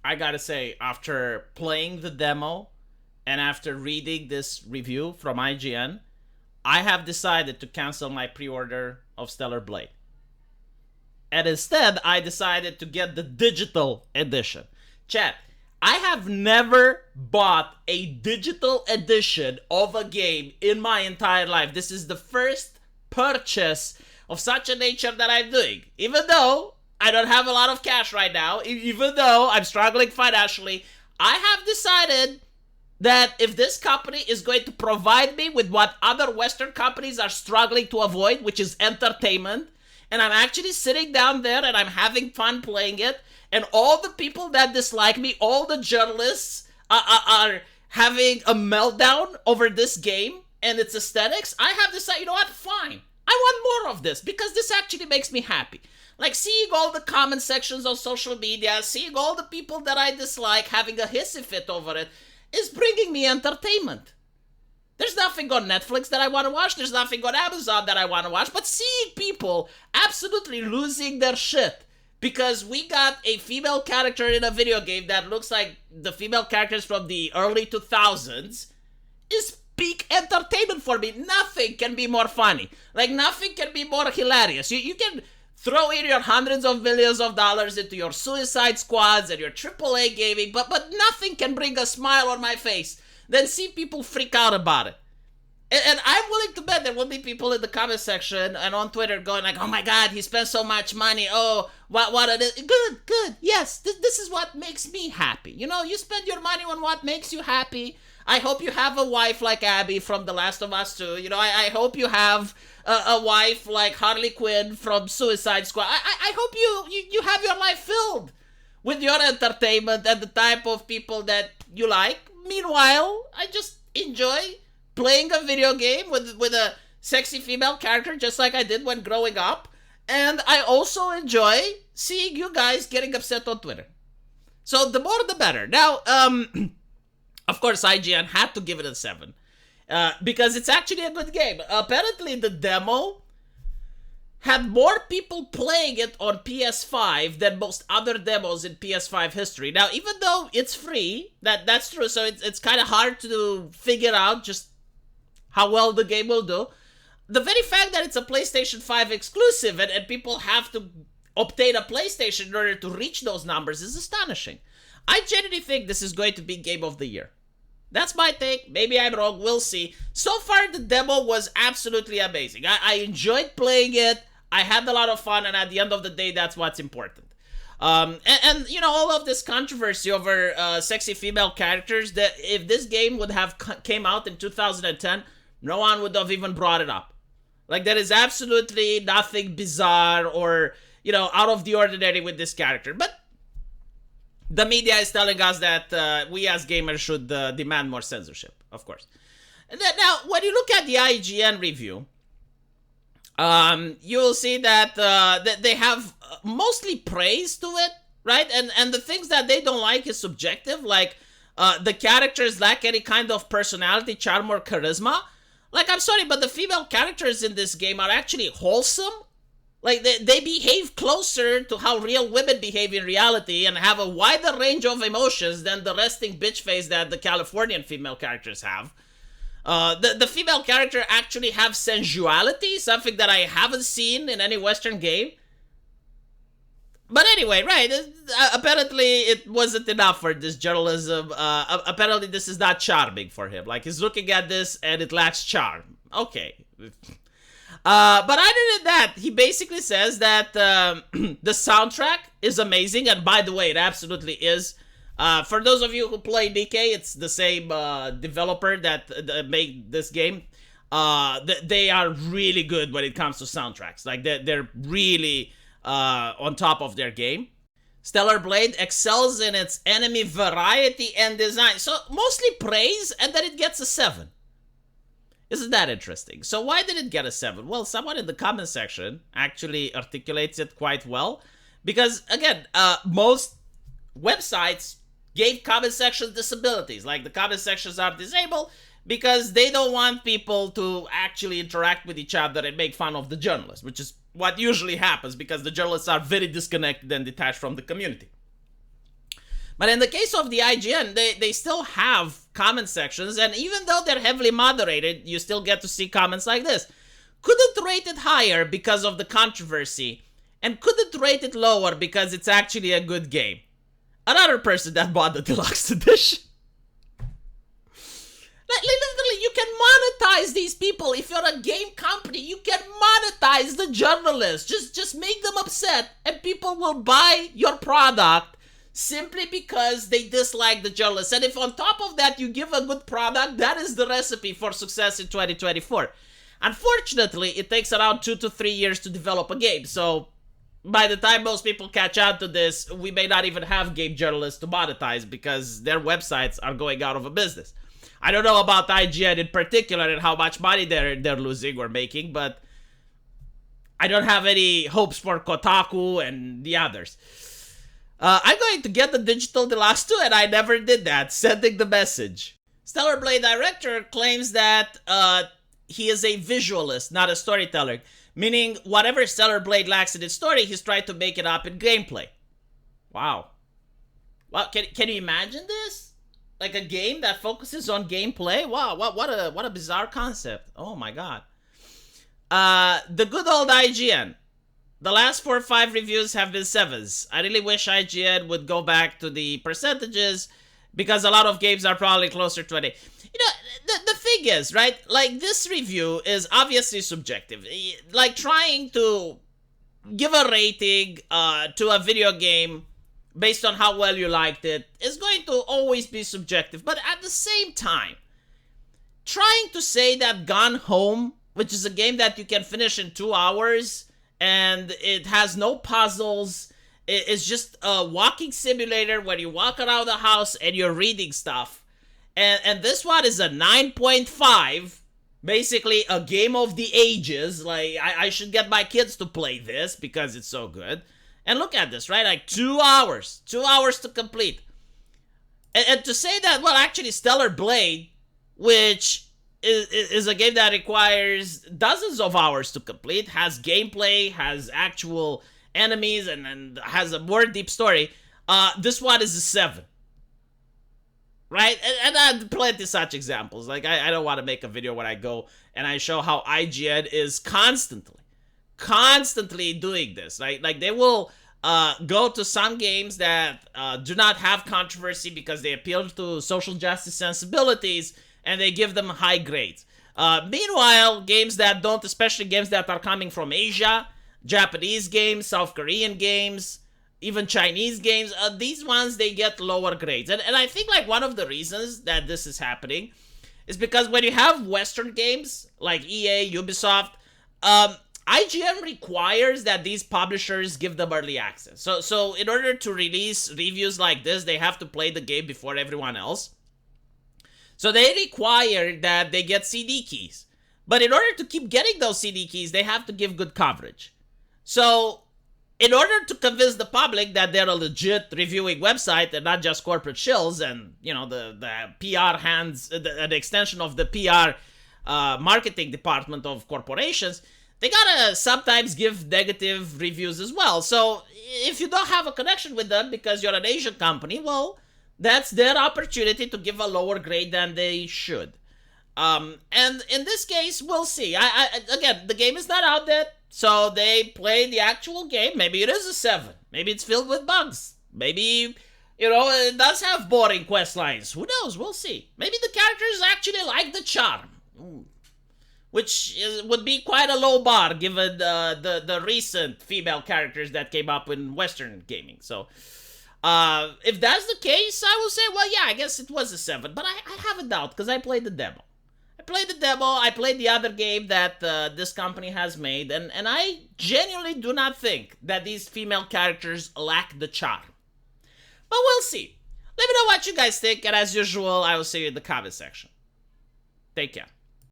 I gotta say, after playing the demo and after reading this review from IGN, I have decided to cancel my pre-order of Stellar Blade. And instead, I decided to get the digital edition. Chat, I have never bought a digital edition of a game in my entire life. This is the first purchase of such a nature that I'm doing. Even though I don't have a lot of cash right now, even though I'm struggling financially, I have decided that if this company is going to provide me with what other Western companies are struggling to avoid, which is entertainment, and I'm actually sitting down there and I'm having fun playing it, and all the people that dislike me, all the journalists are having a meltdown over this game and its aesthetics, I have decided, you know what, fine. I want more of this because this actually makes me happy. Like seeing all the comment sections on social media, seeing all the people that I dislike having a hissy fit over it is bringing me entertainment. There's nothing on Netflix that I want to watch. There's nothing on Amazon that I want to watch. But seeing people absolutely losing their shit because we got a female character in a video game that looks like the female characters from the early 2000s is peak entertainment for me. Nothing can be more funny. Like, nothing can be more hilarious. You can throw in your hundreds of millions of dollars into your Suicide Squads and your AAA gaming, but nothing can bring a smile on my face than see people freak out about it. And I'm willing to bet there will be people in the comment section and on Twitter going like, oh my god, he spent so much money. Oh, what it is. Good. Yes, this is what makes me happy. You know, you spend your money on what makes you happy. I hope you have a wife like Abby from The Last of Us 2. You know, I hope you have a wife like Harley Quinn from Suicide Squad. I hope you have your life filled with your entertainment and the type of people that you like. Meanwhile, I just enjoy playing a video game with a sexy female character just like I did when growing up. And I also enjoy seeing you guys getting upset on Twitter. So the more the better. Now, of course, IGN had to give it a 7. Because it's actually a good game. Apparently, the demo had more people playing it on PS5 than most other demos in PS5 history. Now, even though it's free, that's true, so it's kind of hard to figure out just how well the game will do. The very fact that it's a PlayStation 5 exclusive and people have to obtain a PlayStation in order to reach those numbers is astonishing. I genuinely think this is going to be Game of the Year. That's my take. Maybe I'm wrong. We'll see. So far, the demo was absolutely amazing. I enjoyed playing it. I had a lot of fun, and at the end of the day, that's what's important. And you know, all of this controversy over sexy female characters, that if this game would have came out in 2010, no one would have even brought it up. Like, there is absolutely nothing bizarre or, you know, out of the ordinary with this character. But the media is telling us that we as gamers should demand more censorship, of course. Now, when you look at the IGN review, you will see that they have mostly praise to it, right? And the things that they don't like is subjective, like the characters lack any kind of personality, charm, or charisma. Like, I'm sorry, but the female characters in this game are actually wholesome. Like, they behave closer to how real women behave in reality and have a wider range of emotions than the resting bitch face that the Californian female characters have. The female character actually have sensuality, something that I haven't seen in any Western game. But anyway, right, apparently it wasn't enough for this journalism. Apparently this is not charming for him. Like, he's looking at this and it lacks charm. Okay. But other than that, he basically says that the soundtrack is amazing. And by the way, it absolutely is. For those of you who play DK, it's the same developer that made this game. They are really good when it comes to soundtracks. Like, they're really on top of their game. Stellar Blade excels in its enemy variety and design. So, mostly praise, and then it gets a 7. Isn't that interesting? So why did it get a 7? Well, someone in the comment section actually articulates it quite well. Because, again, most websites gave comment sections disabilities. Like, the comment sections are disabled because they don't want people to actually interact with each other and make fun of the journalists, which is what usually happens because the journalists are very disconnected and detached from the community. But in the case of the IGN, they still have comment sections, and even though they're heavily moderated, you still get to see comments like this. Couldn't rate it higher because of the controversy, and couldn't rate it lower because it's actually a good game. Another person that bought the deluxe edition. Literally, you can monetize these people. If you're a game company, you can monetize the journalists. Just make them upset, and people will buy your product simply because they dislike the journalists. And if on top of that you give a good product, that is the recipe for success in 2024. Unfortunately, it takes around 2 to 3 years to develop a game. So by the time most people catch on to this, we may not even have game journalists to monetize because their websites are going out of business. I don't know about IGN in particular and how much money they're losing or making, but I don't have any hopes for Kotaku and the others. I'm going to get the digital deluxe too, and I never did that. Sending the message. Stellar Blade director claims that he is a visualist, not a storyteller. Meaning, whatever Stellar Blade lacks in its story, he's trying to make it up in gameplay. Wow. Well, can you imagine this? Like a game that focuses on gameplay? Wow, what a bizarre concept. Oh my god. The good old IGN. The last 4 or 5 reviews have been 7s. I really wish IGN would go back to the percentages because a lot of games are probably closer to 20. You know, the thing is, right? Like, this review is obviously subjective. Like, trying to give a rating to a video game based on how well you liked it is going to always be subjective. But at the same time, trying to say that Gone Home, which is a game that you can finish in 2 hours, and it has no puzzles, it's just a walking simulator where you walk around the house and you're reading stuff. And this one is a 9.5, basically a game of the ages. Like, I should get my kids to play this because it's so good. And look at this, right? Like 2 hours. 2 hours to complete. And to say that, well, actually Stellar Blade, which is a game that requires dozens of hours to complete, has gameplay, has actual enemies, and has a more deep story. This one is a 7. Right? And I have plenty of such examples. Like, I don't want to make a video where I go and I show how IGN is constantly doing this. Right? Like, they will go to some games that do not have controversy because they appeal to social justice sensibilities, and they give them high grades. Meanwhile, games that don't, especially games that are coming from Asia, Japanese games, South Korean games, even Chinese games, these ones, they get lower grades. And I think, like, one of the reasons that this is happening is because when you have Western games, like EA, Ubisoft, IGN requires that these publishers give them early access. So in order to release reviews like this, they have to play the game before everyone else. So they require that they get CD keys. But in order to keep getting those CD keys, they have to give good coverage. So in order to convince the public that they're a legit reviewing website and not just corporate shills and, you know, the PR hands, the extension of the PR marketing department of corporations, they gotta sometimes give negative reviews as well. So if you don't have a connection with them because you're an Asian company, well, that's their opportunity to give a lower grade than they should. And in this case, we'll see. Again, the game is not out yet, so they play the actual game. Maybe it is a 7. Maybe it's filled with bugs. Maybe, you know, it does have boring quest lines. Who knows? We'll see. Maybe the characters actually like the charm. Which would be quite a low bar given the recent female characters that came up in Western gaming. So, if that's the case, I will say, well, yeah, I guess it was a 7. But I have a doubt because I played the demo. I played the other game that this company has made, and I genuinely do not think that these female characters lack the charm. But we'll see. Let me know what you guys think, and as usual, I will see you in the comment section. Take care.